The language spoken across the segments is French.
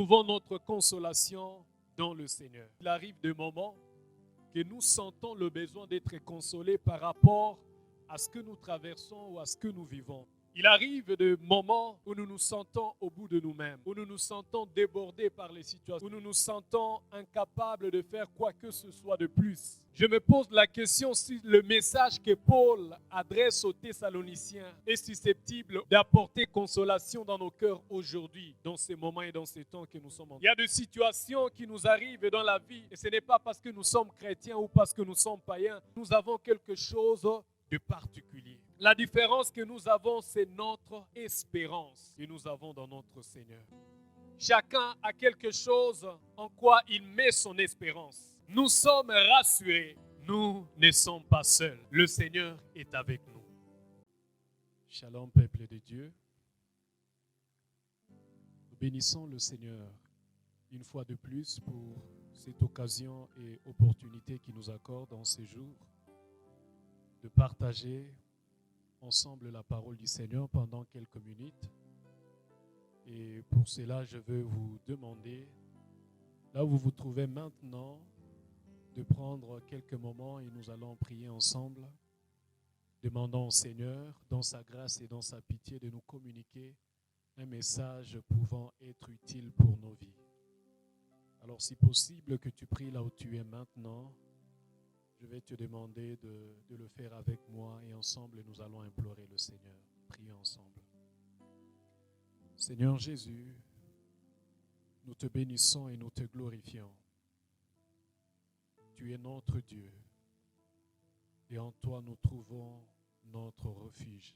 Trouvons notre consolation dans le Seigneur. Il arrive des moments que nous sentons le besoin d'être consolés par rapport à ce que nous traversons ou à ce que nous vivons. Il arrive des moments où nous nous sentons au bout de nous-mêmes, où nous nous sentons débordés par les situations, où nous nous sentons incapables de faire quoi que ce soit de plus. Je me pose la question si le message que Paul adresse aux Thessaloniciens est susceptible d'apporter consolation dans nos cœurs aujourd'hui, dans ces moments et dans ces temps que nous sommes en. Il y a des situations qui nous arrivent dans la vie et ce n'est pas parce que nous sommes chrétiens ou parce que nous sommes païens. Nous avons quelque chose de particulier. La différence que nous avons, c'est notre espérance que nous avons dans notre Seigneur. Chacun a quelque chose en quoi il met son espérance. Nous sommes rassurés. Nous ne sommes pas seuls. Le Seigneur est avec nous. Shalom, peuple de Dieu. Nous bénissons le Seigneur une fois de plus pour cette occasion et opportunité qu'il nous accorde en ces jours de partager ensemble la parole du Seigneur pendant quelques minutes. Et pour cela, je veux vous demander, là où vous vous trouvez maintenant, de prendre quelques moments et nous allons prier ensemble, demandant au Seigneur, dans sa grâce et dans sa pitié, de nous communiquer un message pouvant être utile pour nos vies. Alors, si possible, que tu pries là où tu es maintenant, je vais te demander de le faire avec moi et ensemble nous allons implorer le Seigneur. Prions ensemble. Seigneur Jésus, nous te bénissons et nous te glorifions. Tu es notre Dieu et en toi nous trouvons notre refuge.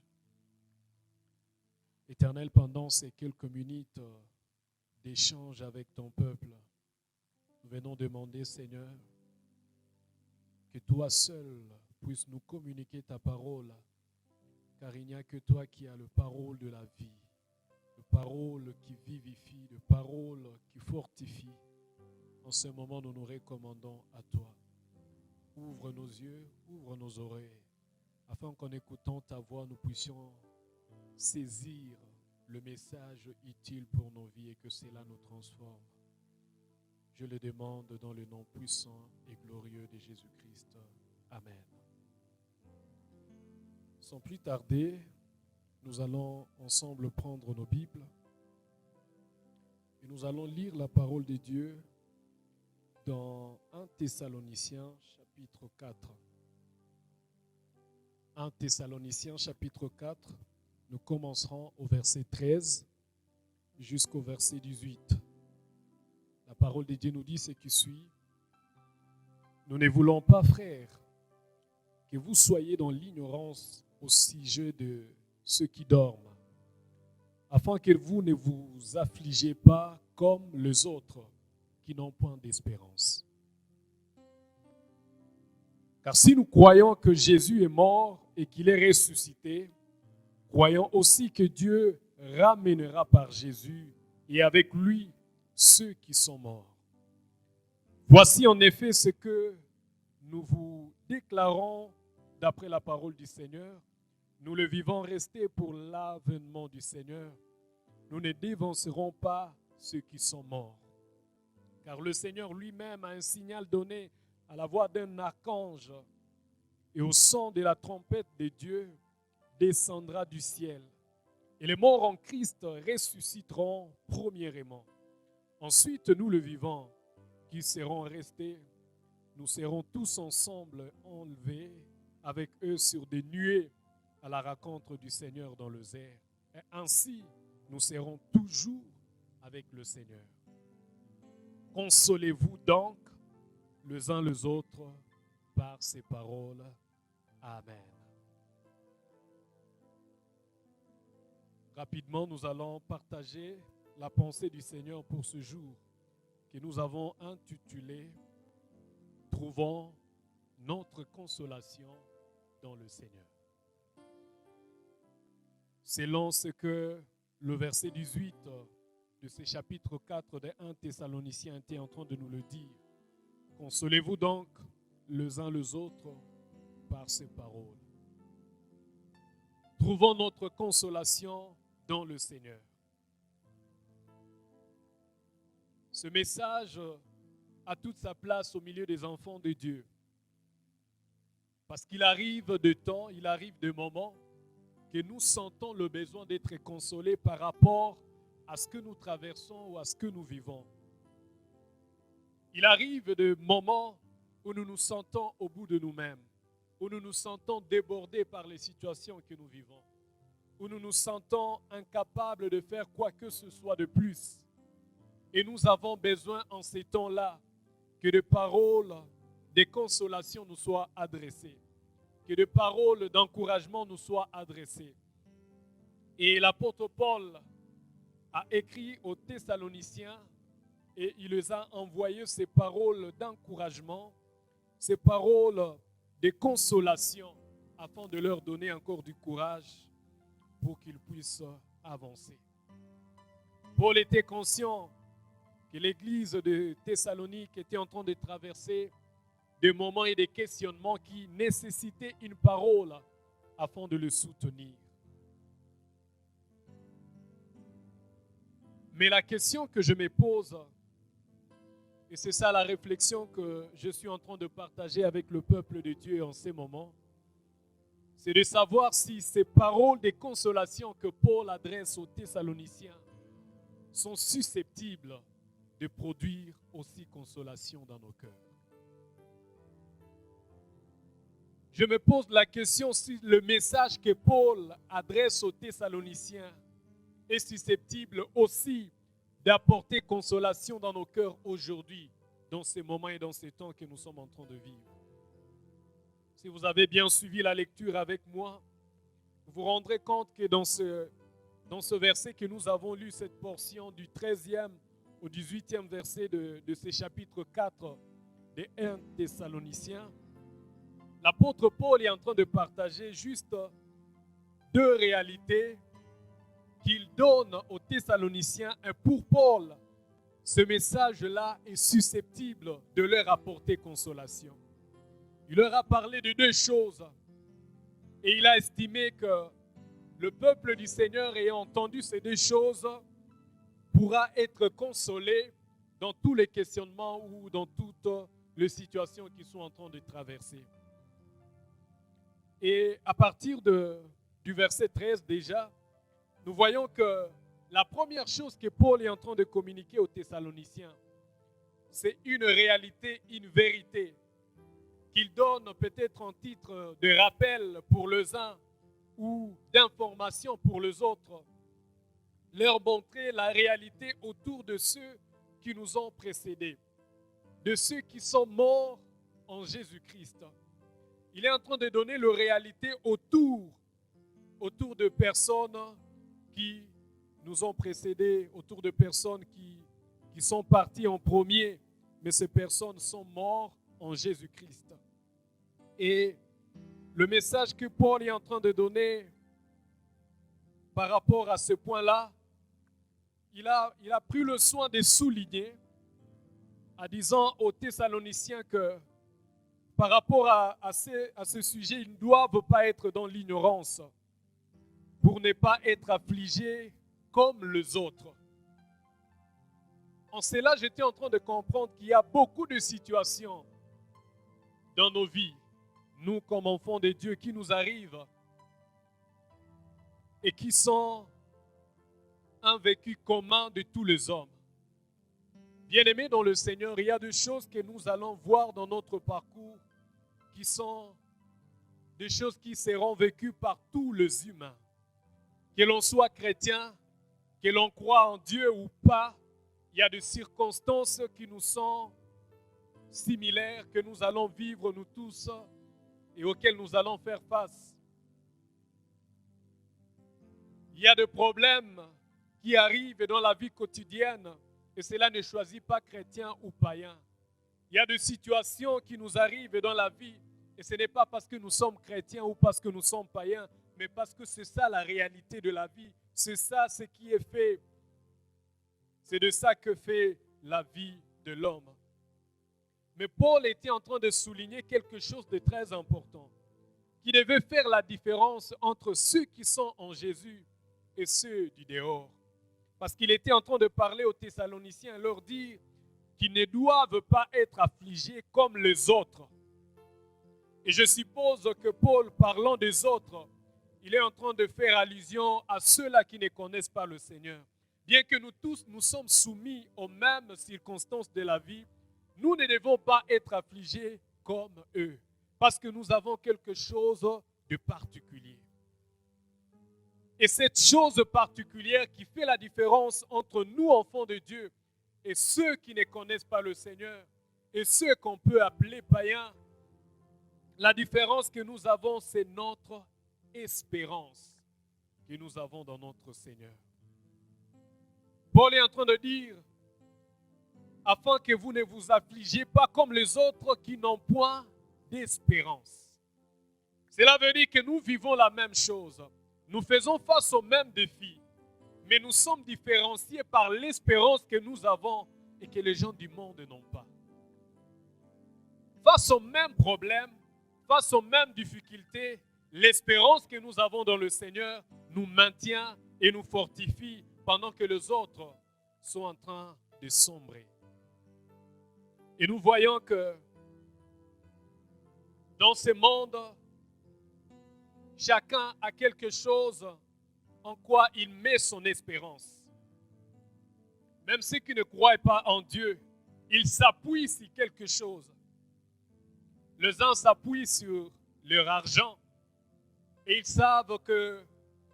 Éternel, pendant ces quelques minutes d'échange avec ton peuple, nous venons demander, Seigneur, que toi seul puisses nous communiquer ta parole, car il n'y a que toi qui as le parole de la vie, le parole qui vivifie, le parole qui fortifie. En ce moment, nous nous recommandons à toi. Ouvre nos yeux, ouvre nos oreilles, afin qu'en écoutant ta voix, nous puissions saisir le message utile pour nos vies et que cela nous transforme. Je le demande dans le nom puissant et glorieux de Jésus-Christ. Amen. Sans plus tarder, nous allons ensemble prendre nos Bibles et nous allons lire la parole de Dieu dans 1 Thessaloniciens chapitre 4. 1 Thessaloniciens chapitre 4, nous commencerons au verset 13 jusqu'au verset 18. La parole de Dieu nous dit ce qui suit. Nous ne voulons pas, frères, que vous soyez dans l'ignorance au sujet de ceux qui dorment, afin que vous ne vous affligez pas comme les autres qui n'ont point d'espérance. Car si nous croyons que Jésus est mort et qu'il est ressuscité, croyons aussi que Dieu ramènera par Jésus et avec lui ceux qui sont morts. Voici en effet ce que nous vous déclarons d'après la parole du Seigneur. Nous le vivons resté pour l'avènement du Seigneur. Nous ne dévancerons pas ceux qui sont morts. Car le Seigneur lui-même a un signal donné à la voix d'un archange et au son de la trompette de Dieu descendra du ciel. Et les morts en Christ ressusciteront premièrement. Ensuite, nous le vivants, qui serons restés, nous serons tous ensemble enlevés avec eux sur des nuées à la rencontre du Seigneur dans les airs. Et ainsi, nous serons toujours avec le Seigneur. Consolez-vous donc les uns les autres par ces paroles. Amen. Rapidement, nous allons partager la pensée du Seigneur pour ce jour que nous avons intitulé « Trouvons notre consolation dans le Seigneur ». Selon ce que le verset 18 de ce chapitre 4 des 1 Thessaloniciens était en train de nous le dire. Consolez-vous donc les uns les autres par ces paroles. Trouvons notre consolation dans le Seigneur. Ce message a toute sa place au milieu des enfants de Dieu. Parce qu'il arrive de temps, il arrive de moments que nous sentons le besoin d'être consolés par rapport à ce que nous traversons ou à ce que nous vivons. Il arrive de moments où nous nous sentons au bout de nous-mêmes, où nous nous sentons débordés par les situations que nous vivons, où nous nous sentons incapables de faire quoi que ce soit de plus. Et nous avons besoin en ces temps-là que des paroles de consolation nous soient adressées, que des paroles d'encouragement nous soient adressées. Et l'apôtre Paul a écrit aux Thessaloniciens et il les a envoyé ces paroles d'encouragement, ces paroles de consolation afin de leur donner encore du courage pour qu'ils puissent avancer. Paul était conscient que l'église de Thessalonique était en train de traverser des moments et des questionnements qui nécessitaient une parole afin de le soutenir. Mais la question que je me pose, et c'est ça la réflexion que je suis en train de partager avec le peuple de Dieu en ces moments, c'est de savoir si ces paroles de consolation que Paul adresse aux Thessaloniciens sont susceptibles de produire aussi consolation dans nos cœurs. Je me pose la question si le message que Paul adresse aux Thessaloniciens est susceptible aussi d'apporter consolation dans nos cœurs aujourd'hui, dans ces moments et dans ces temps que nous sommes en train de vivre. Si vous avez bien suivi la lecture avec moi, vous vous rendrez compte que dans ce verset que nous avons lu, cette portion du 13e au 18e verset de ce chapitre 4 des 1 Thessaloniciens, l'apôtre Paul est en train de partager juste deux réalités qu'il donne aux Thessaloniciens. Et pour Paul, ce message-là est susceptible de leur apporter consolation. Il leur a parlé de deux choses et il a estimé que le peuple du Seigneur ayant entendu ces deux choses pourra être consolé dans tous les questionnements ou dans toutes les situations qu'ils sont en train de traverser. Et à partir du verset 13 déjà, nous voyons que la première chose que Paul est en train de communiquer aux Thessaloniciens, c'est une réalité, une vérité, qu'il donne peut-être en titre de rappel pour les uns ou d'information pour les autres, leur montrer la réalité autour de ceux qui nous ont précédés, de ceux qui sont morts en Jésus-Christ. Il est en train de donner la réalité autour de personnes qui nous ont précédés, autour de personnes qui sont parties en premier, mais ces personnes sont mortes en Jésus-Christ. Et le message que Paul est en train de donner par rapport à ce point-là, il a pris le soin de souligner en disant aux Thessaloniciens que par rapport à ce sujet, ils ne doivent pas être dans l'ignorance pour ne pas être affligés comme les autres. En cela, j'étais en train de comprendre qu'il y a beaucoup de situations dans nos vies, nous comme enfants de Dieu, qui nous arrivent et qui sont un vécu commun de tous les hommes. Bien-aimés dans le Seigneur, il y a des choses que nous allons voir dans notre parcours qui sont des choses qui seront vécues par tous les humains. Que l'on soit chrétien, que l'on croit en Dieu ou pas, il y a des circonstances qui nous sont similaires, que nous allons vivre nous tous et auxquelles nous allons faire face. Il y a des problèmes qui arrivent dans la vie quotidienne et cela ne choisit pas chrétien ou païen. Il y a des situations qui nous arrivent dans la vie et ce n'est pas parce que nous sommes chrétiens ou parce que nous sommes païens, mais parce que c'est ça la réalité de la vie. C'est ça ce qui est fait. C'est de ça que fait la vie de l'homme. Mais Paul était en train de souligner quelque chose de très important, qui devait faire la différence entre ceux qui sont en Jésus et ceux du dehors. Parce qu'il était en train de parler aux Thessaloniciens, leur dire qui ne doivent pas être affligés comme les autres. Et je suppose que Paul, parlant des autres, il est en train de faire allusion à ceux-là qui ne connaissent pas le Seigneur. Bien que nous tous, nous sommes soumis aux mêmes circonstances de la vie, nous ne devons pas être affligés comme eux, parce que nous avons quelque chose de particulier. Et cette chose particulière qui fait la différence entre nous, enfants de Dieu, et ceux qui ne connaissent pas le Seigneur, et ceux qu'on peut appeler païens, la différence que nous avons, c'est notre espérance que nous avons dans notre Seigneur. Paul est en train de dire, afin que vous ne vous affligiez pas comme les autres qui n'ont point d'espérance. Cela veut dire que nous vivons la même chose. Nous faisons face aux mêmes défis, mais nous sommes différenciés par l'espérance que nous avons et que les gens du monde n'ont pas. Face aux mêmes problèmes, face aux mêmes difficultés, l'espérance que nous avons dans le Seigneur nous maintient et nous fortifie pendant que les autres sont en train de sombrer. Et nous voyons que dans ce monde, chacun a quelque chose en quoi il met son espérance. Même ceux qui ne croient pas en Dieu, ils s'appuient sur quelque chose. Les uns s'appuient sur leur argent et ils savent que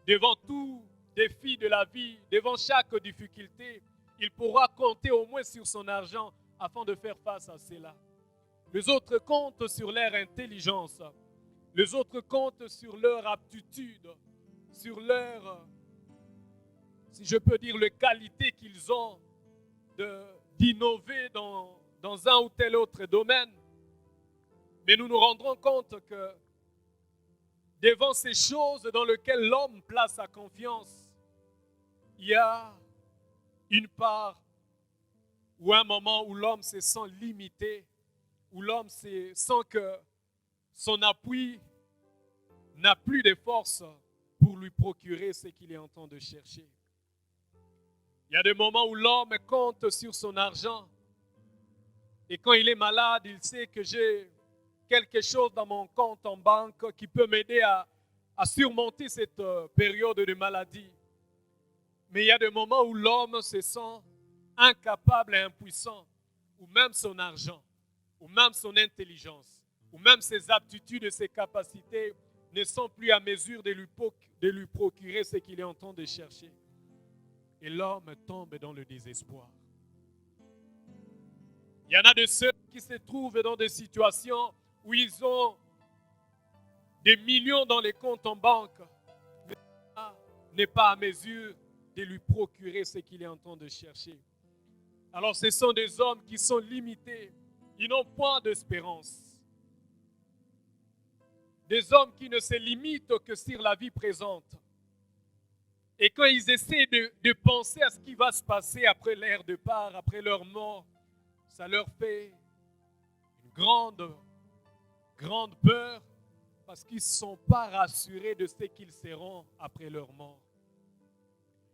devant tout défi de la vie, devant chaque difficulté, il pourra compter au moins sur son argent afin de faire face à cela. Les autres comptent sur leur intelligence. Les autres comptent sur leur aptitude, sur leur, si je peux dire, les qualités qu'ils ont d'innover dans un ou tel autre domaine. Mais nous nous rendrons compte que devant ces choses dans lesquelles l'homme place sa confiance, il y a une part ou un moment où l'homme se sent limité, où l'homme sent que son appui n'a plus de force pour lui procurer ce qu'il est en train de chercher. Il y a des moments où l'homme compte sur son argent et quand il est malade, il sait que j'ai quelque chose dans mon compte en banque qui peut m'aider à surmonter cette période de maladie. Mais il y a des moments où l'homme se sent incapable et impuissant, ou même son argent, ou même son intelligence, ou même ses aptitudes et ses capacités ne sont plus à mesure de lui procurer ce qu'il est en train de chercher. Et l'homme tombe dans le désespoir. Il y en a de ceux qui se trouvent dans des situations où ils ont des millions dans les comptes en banque, mais n'est pas à mesure de lui procurer ce qu'il est en train de chercher. Alors ce sont des hommes qui sont limités, ils n'ont point d'espérance. Des hommes qui ne se limitent que sur la vie présente. Et quand ils essaient de penser à ce qui va se passer après leur départ, après leur mort, ça leur fait une grande peur parce qu'ils ne sont pas rassurés de ce qu'ils seront après leur mort.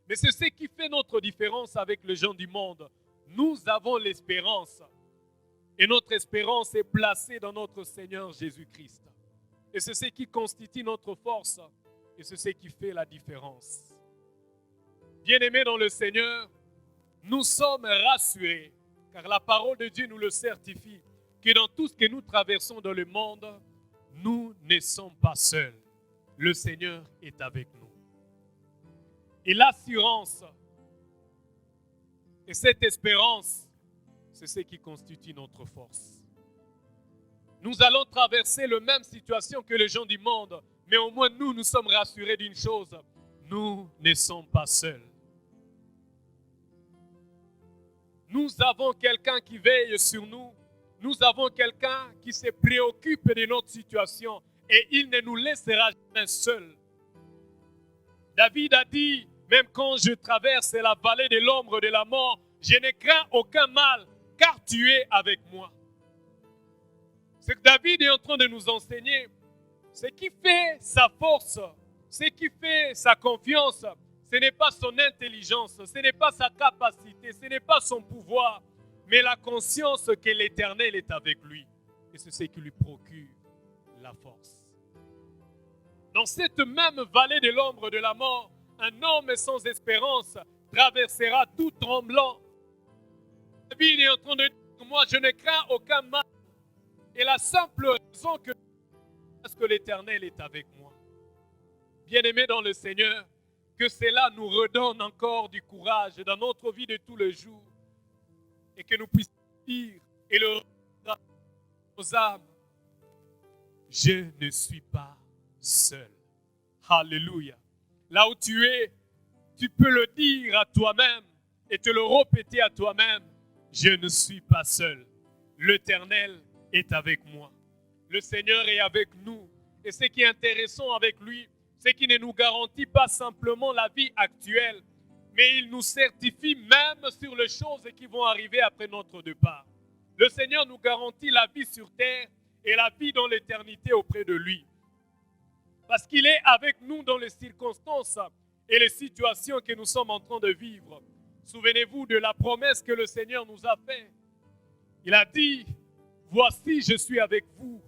Mais c'est ce qui fait notre différence avec les gens du monde. Nous avons l'espérance et notre espérance est placée dans notre Seigneur Jésus-Christ. Et c'est ce qui constitue notre force et c'est ce qui fait la différence. Bien-aimés dans le Seigneur, nous sommes rassurés, car la parole de Dieu nous le certifie, que dans tout ce que nous traversons dans le monde, nous ne sommes pas seuls. Le Seigneur est avec nous. Et l'assurance et cette espérance, c'est ce qui constitue notre force. Nous allons traverser la même situation que les gens du monde, mais au moins nous sommes rassurés d'une chose, nous ne sommes pas seuls. Nous avons quelqu'un qui veille sur nous. Nous avons quelqu'un qui se préoccupe de notre situation et il ne nous laissera jamais seuls. David a dit, même quand je traverse la vallée de l'ombre de la mort, je ne crains aucun mal car tu es avec moi. Ce que David est en train de nous enseigner, ce qui fait sa force, ce qui fait sa confiance, ce n'est pas son intelligence, ce n'est pas sa capacité, ce n'est pas son pouvoir, mais la conscience que l'Éternel est avec lui. Et c'est ce qui lui procure la force. Dans cette même vallée de l'ombre de la mort, un homme sans espérance traversera tout tremblant. David est en train de dire, moi je ne crains aucun mal. Et la simple raison que parce que l'Éternel est avec moi. Bien-aimés dans le Seigneur, que cela nous redonne encore du courage dans notre vie de tous les jours et que nous puissions dire et le redire à nos âmes, je ne suis pas seul. Alléluia. Là où tu es, tu peux le dire à toi-même et te le répéter à toi-même, je ne suis pas seul. L'Éternel est avec moi. Le Seigneur est avec nous. Et ce qui est intéressant avec lui, c'est qu'il ne nous garantit pas simplement la vie actuelle, mais il nous certifie même sur les choses qui vont arriver après notre départ. Le Seigneur nous garantit la vie sur terre et la vie dans l'éternité auprès de lui. Parce qu'il est avec nous dans les circonstances et les situations que nous sommes en train de vivre. Souvenez-vous de la promesse que le Seigneur nous a faite. Il a dit, voici je suis avec vous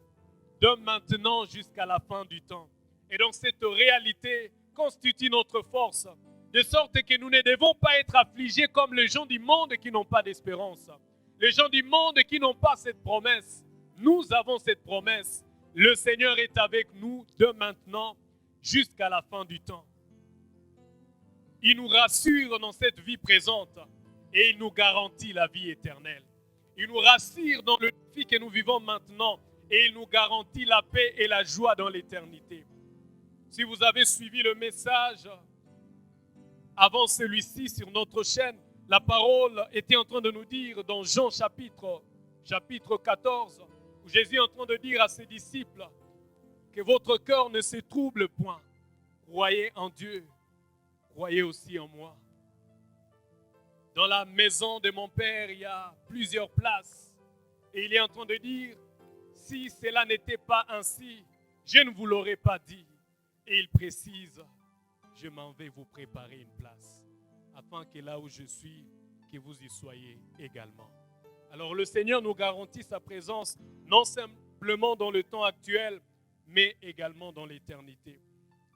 de maintenant jusqu'à la fin du temps. Et donc cette réalité constitue notre force, de sorte que nous ne devons pas être affligés comme les gens du monde qui n'ont pas d'espérance. Les gens du monde qui n'ont pas cette promesse. Nous avons cette promesse. Le Seigneur est avec nous de maintenant jusqu'à la fin du temps. Il nous rassure dans cette vie présente et il nous garantit la vie éternelle. Il nous rassure dans le défi que nous vivons maintenant et il nous garantit la paix et la joie dans l'éternité. Si vous avez suivi le message avant celui-ci sur notre chaîne, la parole était en train de nous dire dans Jean chapitre 14, où Jésus est en train de dire à ses disciples que votre cœur ne se trouble point. Croyez en Dieu, croyez aussi en moi. Dans la maison de mon Père, il y a plusieurs places. Et il est en train de dire, si cela n'était pas ainsi, je ne vous l'aurais pas dit. Et il précise, je m'en vais vous préparer une place, afin que là où je suis, que vous y soyez également. Alors le Seigneur nous garantit sa présence, non simplement dans le temps actuel, mais également dans l'éternité.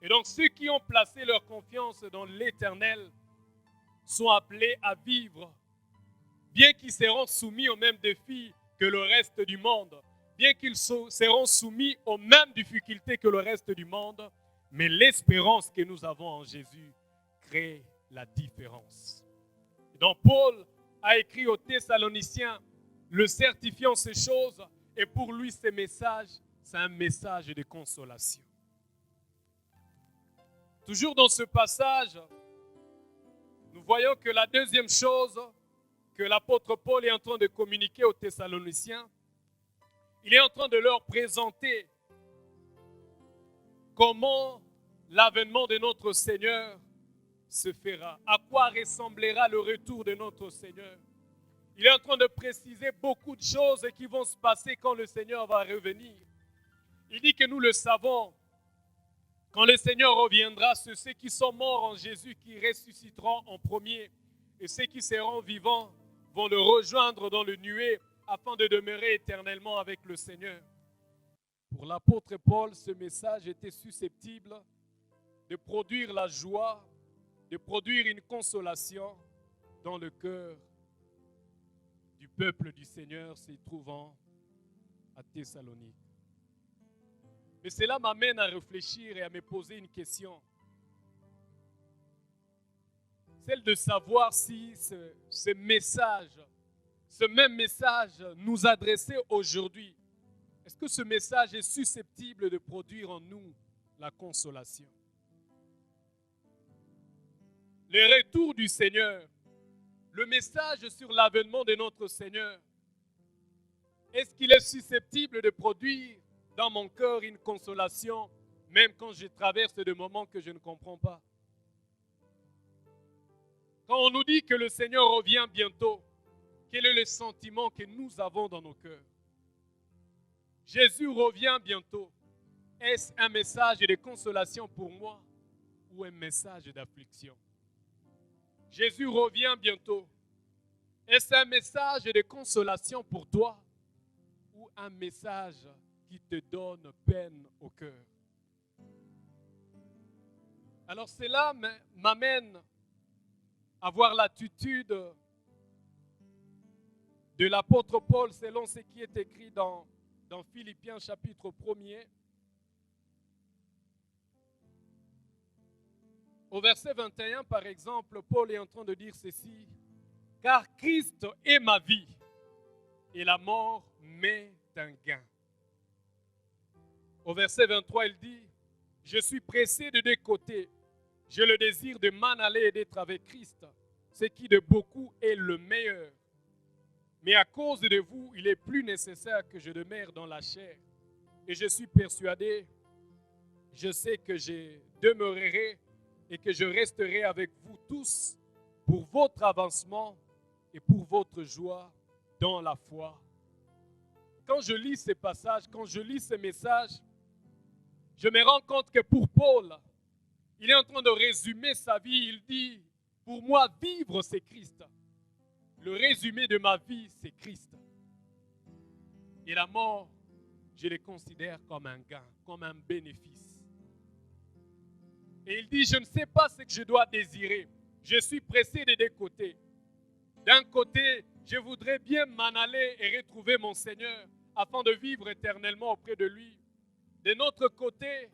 Et donc ceux qui ont placé leur confiance dans l'Éternel sont appelés à vivre, bien qu'ils seront soumis aux mêmes défis que le reste du monde, bien qu'ils seront soumis aux mêmes difficultés que le reste du monde, mais l'espérance que nous avons en Jésus crée la différence. Et donc Paul a écrit aux Thessaloniciens, le certifiant ces choses, et pour lui ce message, c'est un message de consolation. Toujours dans ce passage, nous voyons que la deuxième chose que l'apôtre Paul est en train de communiquer aux Thessaloniciens, il est en train de leur présenter comment l'avènement de notre Seigneur se fera, à quoi ressemblera le retour de notre Seigneur. Il est en train de préciser beaucoup de choses qui vont se passer quand le Seigneur va revenir. Il dit que nous le savons, quand le Seigneur reviendra, c'est ceux qui sont morts en Jésus qui ressusciteront en premier, et ceux qui seront vivants vont le rejoindre dans le nuée afin de demeurer éternellement avec le Seigneur. Pour l'apôtre Paul, ce message était susceptible de produire la joie, de produire une consolation dans le cœur du peuple du Seigneur se trouvant à Thessalonique. Mais cela m'amène à réfléchir et à me poser une question. Celle de savoir si ce message, ce même message nous adressé aujourd'hui, est-ce que ce message est susceptible de produire en nous la consolation? Le retour du Seigneur, le message sur l'avènement de notre Seigneur, est-ce qu'il est susceptible de produire dans mon cœur une consolation, même quand je traverse des moments que je ne comprends pas? Quand on nous dit que le Seigneur revient bientôt, quel est le sentiment que nous avons dans nos cœurs? Jésus revient bientôt. Est-ce un message de consolation pour moi ou un message d'affliction? Jésus revient bientôt. Est-ce un message de consolation pour toi ou un message qui te donne peine au cœur? Alors cela m'amène à voir l'attitude de l'apôtre Paul selon ce qui est écrit dans Philippiens chapitre 1er. Au verset 21, par exemple, Paul est en train de dire ceci: « Car Christ est ma vie, et la mort m'est un gain. » Au verset 23, il dit: « Je suis pressé de deux côtés. J'ai le désir de m'en aller et d'être avec Christ, ce qui de beaucoup est le meilleur. Mais à cause de vous, il est plus nécessaire que je demeure dans la chair. Et je suis persuadé, je sais que je demeurerai et que je resterai avec vous tous pour votre avancement et pour votre joie dans la foi. » Quand je lis ces passages, quand je lis ces messages, je me rends compte que pour Paul, il est en train de résumer sa vie. Il dit, pour moi, vivre, c'est Christ. Le résumé de ma vie, c'est Christ. Et la mort, je le considère comme un gain, comme un bénéfice. Et il dit, je ne sais pas ce que je dois désirer. Je suis pressé des deux côtés. D'un côté, je voudrais bien m'en aller et retrouver mon Seigneur afin de vivre éternellement auprès de lui. De notre côté,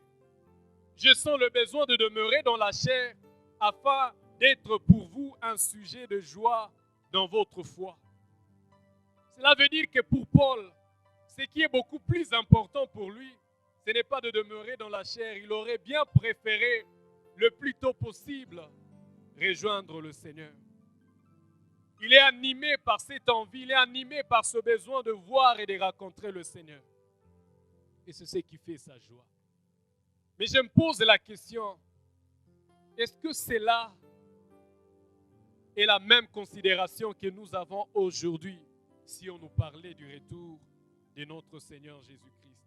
je sens le besoin de demeurer dans la chair afin d'être pour vous un sujet de joie dans votre foi. Cela veut dire que pour Paul, ce qui est beaucoup plus important pour lui, ce n'est pas de demeurer dans la chair. Il aurait bien préféré le plus tôt possible rejoindre le Seigneur. Il est animé par cette envie, il est animé par ce besoin de voir et de rencontrer le Seigneur. Et c'est ce qui fait sa joie. Mais je me pose la question, est-ce que cela est la même considération que nous avons aujourd'hui si on nous parlait du retour de notre Seigneur Jésus-Christ?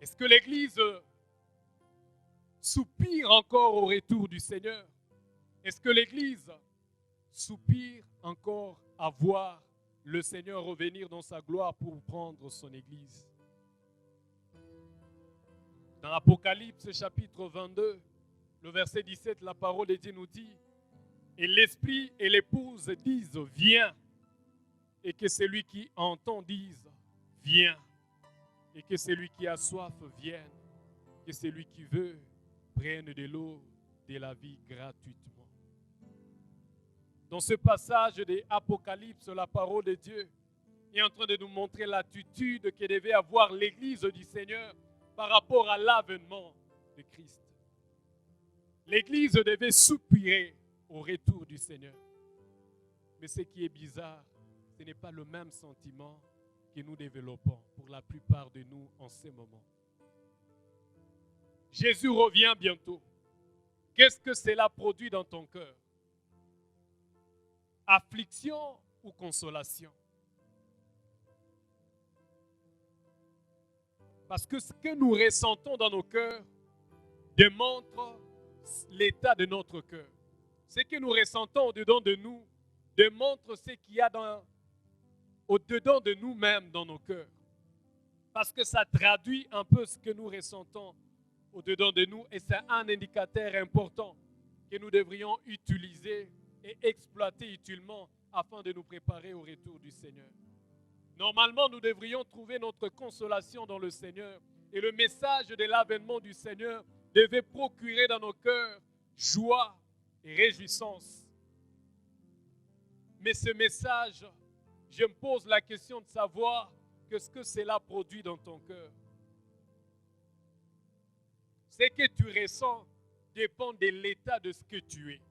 Est-ce que l'Église soupire encore au retour du Seigneur? Est-ce que l'Église soupire encore à voir le Seigneur revenir dans sa gloire pour prendre son Église? Dans Apocalypse chapitre 22, le verset 17, la parole de Dieu nous dit: « Et l'Esprit et l'épouse disent, viens. Et que celui qui entend dise, viens. Et que celui qui a soif vienne. Que celui qui veut prenne de l'eau de la vie gratuitement. » Dans ce passage de Apocalypse, la parole de Dieu est en train de nous montrer l'attitude que devait avoir l'Église du Seigneur par rapport à l'avènement de Christ. L'Église devait soupirer au retour du Seigneur. Mais ce qui est bizarre, ce n'est pas le même sentiment que nous développons pour la plupart de nous en ces moments. Jésus revient bientôt. Qu'est-ce que cela produit dans ton cœur? Affliction ou consolation? Parce que ce que nous ressentons dans nos cœurs démontre l'état de notre cœur. Ce que nous ressentons au-dedans de nous démontre ce qu'il y a au-dedans de nous-mêmes dans nos cœurs. Parce que ça traduit un peu ce que nous ressentons au-dedans de nous et c'est un indicateur important que nous devrions utiliser et exploiter utilement afin de nous préparer au retour du Seigneur. Normalement, nous devrions trouver notre consolation dans le Seigneur et le message de l'avènement du Seigneur devait procurer dans nos cœurs joie et réjouissance. Mais ce message, je me pose la question de savoir qu'est-ce que cela produit dans ton cœur. Ce que tu ressens dépend de l'état de ce que tu es.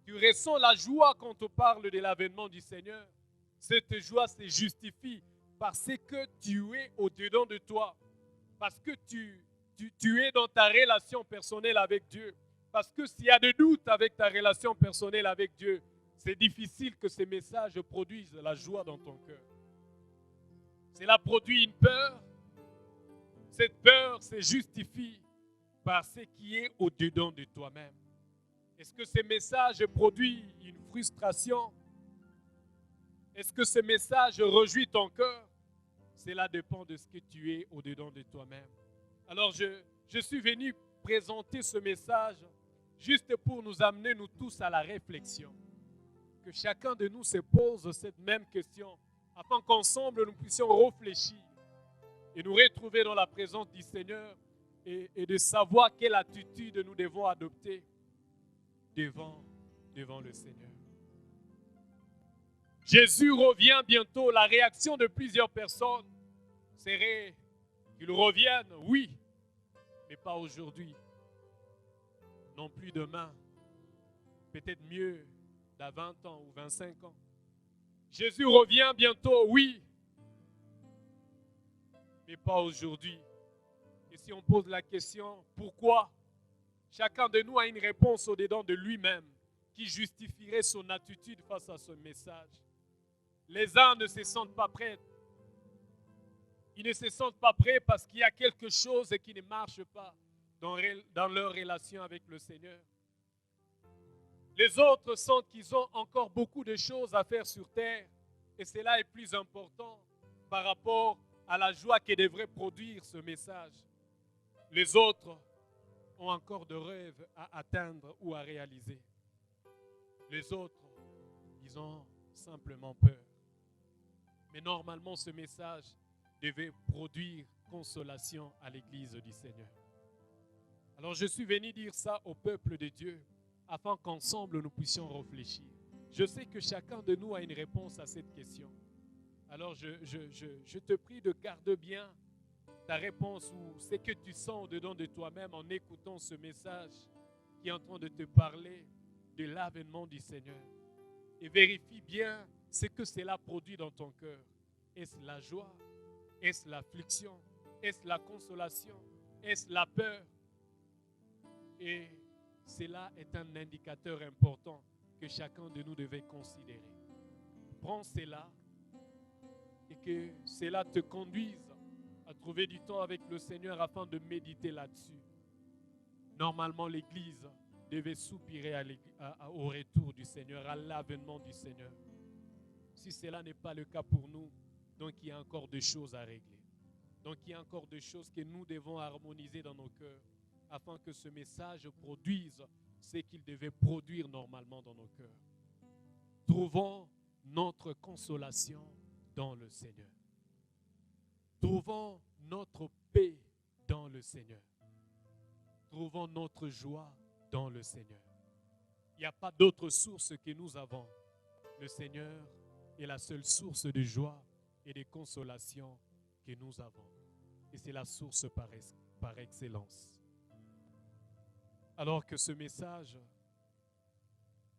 Tu ressens la joie quand on parle de l'avènement du Seigneur. Cette joie se justifie parce que tu es au-dedans de toi. Parce que tu es dans ta relation personnelle avec Dieu. Parce que s'il y a des doutes avec ta relation personnelle avec Dieu, c'est difficile que ces messages produisent la joie dans ton cœur. Cela produit une peur. Cette peur se justifie par ce qui est au-dedans de toi-même. Est-ce que ces messages produisent une frustration? Est-ce que ce message réjouit ton cœur? Cela dépend de ce que tu es au-dedans de toi-même. Alors je suis venu présenter ce message juste pour nous amener, nous tous, à la réflexion. Que chacun de nous se pose cette même question, afin qu'ensemble nous puissions réfléchir et nous retrouver dans la présence du Seigneur et de savoir quelle attitude nous devons adopter devant le Seigneur. Jésus revient bientôt. La réaction de plusieurs personnes serait qu'il revienne, oui, mais pas aujourd'hui, non plus demain, peut-être mieux dans 20 ans ou 25 ans. Jésus revient bientôt, oui, mais pas aujourd'hui. Et si on pose la question, pourquoi? Chacun de nous a une réponse au-dedans de lui-même qui justifierait son attitude face à ce message. Les uns ne se sentent pas prêts. Ils ne se sentent pas prêts parce qu'il y a quelque chose qui ne marche pas dans leur relation avec le Seigneur. Les autres sentent qu'ils ont encore beaucoup de choses à faire sur terre et cela est plus important par rapport à la joie que devrait produire ce message. Les autres ont encore de rêves à atteindre ou à réaliser. Les autres, ils ont simplement peur. Mais normalement, ce message devait produire consolation à l'Église du Seigneur. Alors je suis venu dire ça au peuple de Dieu afin qu'ensemble nous puissions réfléchir. Je sais que chacun de nous a une réponse à cette question. Alors je te prie de garder bien ta réponse ou ce que tu sens au-dedans de toi-même en écoutant ce message qui est en train de te parler de l'avènement du Seigneur. Et vérifie bien ce que cela produit dans ton cœur. Est-ce la joie? Est-ce l'affliction? Est-ce la consolation? Est-ce la peur? Et cela est un indicateur important que chacun de nous devait considérer. Prends cela et que cela te conduise à trouver du temps avec le Seigneur afin de méditer là-dessus. Normalement, l'Église devait soupirer au retour du Seigneur, à l'avènement du Seigneur. Si cela n'est pas le cas pour nous, donc il y a encore des choses à régler. Donc il y a encore des choses que nous devons harmoniser dans nos cœurs afin que ce message produise ce qu'il devait produire normalement dans nos cœurs. Trouvons notre consolation dans le Seigneur. Trouvons notre paix dans le Seigneur. Trouvons notre joie dans le Seigneur. Il n'y a pas d'autre source que nous avons. Le Seigneur est la seule source de joie et de consolation que nous avons. Et c'est la source par excellence. Alors que ce message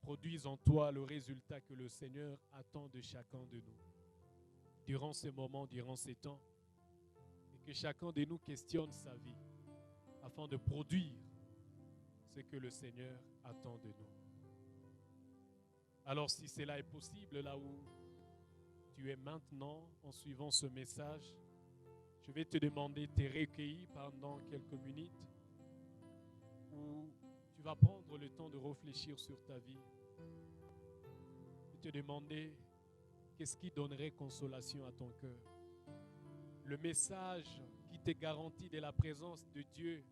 produise en toi le résultat que le Seigneur attend de chacun de nous. Durant ces moments, durant ces temps, et que chacun de nous questionne sa vie afin de produire ce que le Seigneur attend de nous. Alors si cela est possible là où tu es maintenant en suivant ce message, je vais te demander de te recueillir pendant quelques minutes où tu vas prendre le temps de réfléchir sur ta vie et te demander qu'est-ce qui donnerait consolation à ton cœur. Le message qui te garantit de la présence de Dieu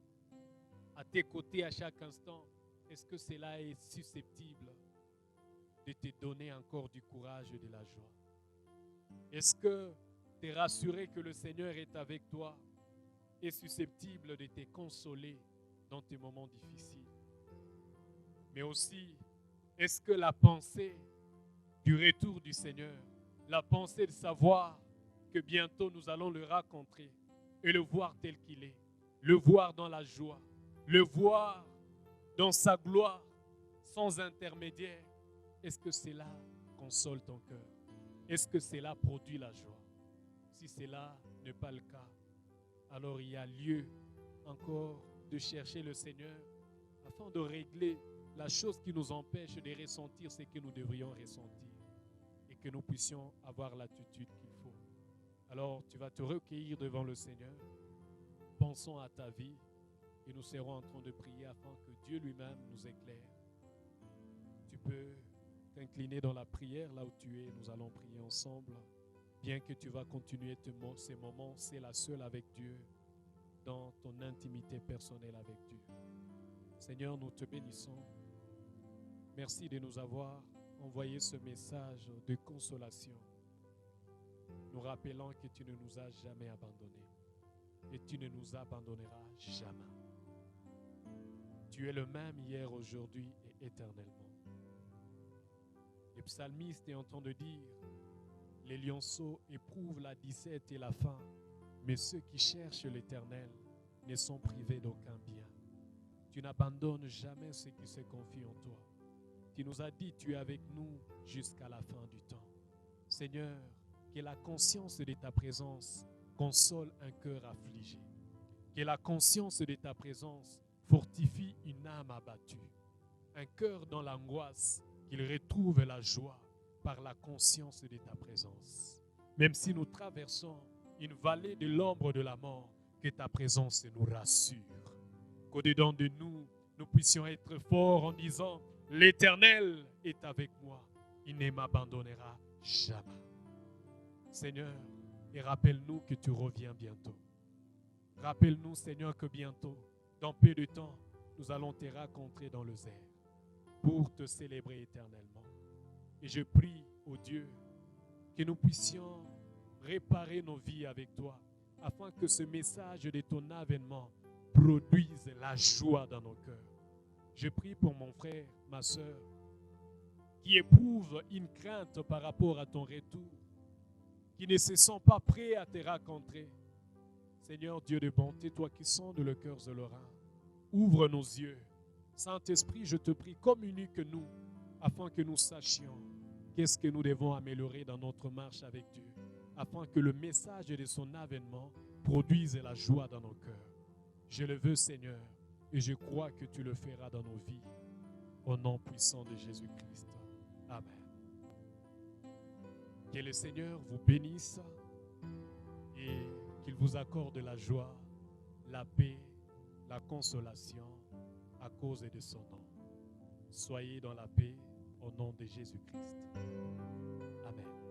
à tes côtés à chaque instant, est-ce que cela est susceptible de te donner encore du courage et de la joie? Est-ce que tu es rassuré que le Seigneur est avec toi et susceptible de te consoler dans tes moments difficiles? Mais aussi, est-ce que la pensée du retour du Seigneur, la pensée de savoir que bientôt nous allons le rencontrer et le voir tel qu'il est, le voir dans la joie, le voir dans sa gloire, sans intermédiaire, est-ce que cela console ton cœur? Est-ce que cela produit la joie? Si cela n'est pas le cas, alors il y a lieu encore de chercher le Seigneur afin de régler la chose qui nous empêche de ressentir ce que nous devrions ressentir et que nous puissions avoir l'attitude qu'il faut. Alors tu vas te recueillir devant le Seigneur. Pensons à ta vie et nous serons en train de prier afin que Dieu lui-même nous éclaire. Tu peux t'incliner dans la prière, là où tu es, nous allons prier ensemble. Bien que tu vas continuer ces moments, c'est la seule avec Dieu, dans ton intimité personnelle avec Dieu. Seigneur, nous te bénissons. Merci de nous avoir envoyé ce message de consolation. Nous rappelons que tu ne nous as jamais abandonnés et tu ne nous abandonneras jamais. Tu es le même hier, aujourd'hui et éternellement. Le psalmiste est en train de dire: les lionceaux éprouvent la disette et la faim, mais ceux qui cherchent l'Éternel ne sont privés d'aucun bien. Tu n'abandonnes jamais ceux qui se confient en toi. Tu nous as dit: tu es avec nous jusqu'à la fin du temps. Seigneur, que la conscience de ta présence console un cœur affligé. Que la conscience de ta présence fortifie une âme abattue. Un cœur dans l'angoisse, qu'il retrouve la joie par la conscience de ta présence. Même si nous traversons une vallée de l'ombre de la mort, que ta présence nous rassure. Qu'au-dedans de nous, nous puissions être forts en disant: l'Éternel est avec moi, il ne m'abandonnera jamais. Seigneur, et rappelle-nous que tu reviens bientôt. Rappelle-nous, Seigneur, que bientôt, dans peu de temps, nous allons te rencontrer dans les airs pour te célébrer éternellement. Et je prie, ô Dieu, que nous puissions réparer nos vies avec toi, afin que ce message de ton avènement produise la joie dans nos cœurs. Je prie pour mon frère, ma soeur, qui éprouve une crainte par rapport à ton retour, qui ne se sent pas prêt à te rencontrer. Seigneur Dieu de bonté, toi qui sondes le cœur de l'oreille, ouvre nos yeux. Saint-Esprit, je te prie, communique nous, afin que nous sachions qu'est-ce que nous devons améliorer dans notre marche avec Dieu, afin que le message de son avènement produise la joie dans nos cœurs. Je le veux, Seigneur, et je crois que tu le feras dans nos vies. Au nom puissant de Jésus-Christ. Amen. Que le Seigneur vous bénisse et qu'il vous accorde la joie, la paix, la consolation à cause de son nom. Soyez dans la paix au nom de Jésus-Christ. Amen.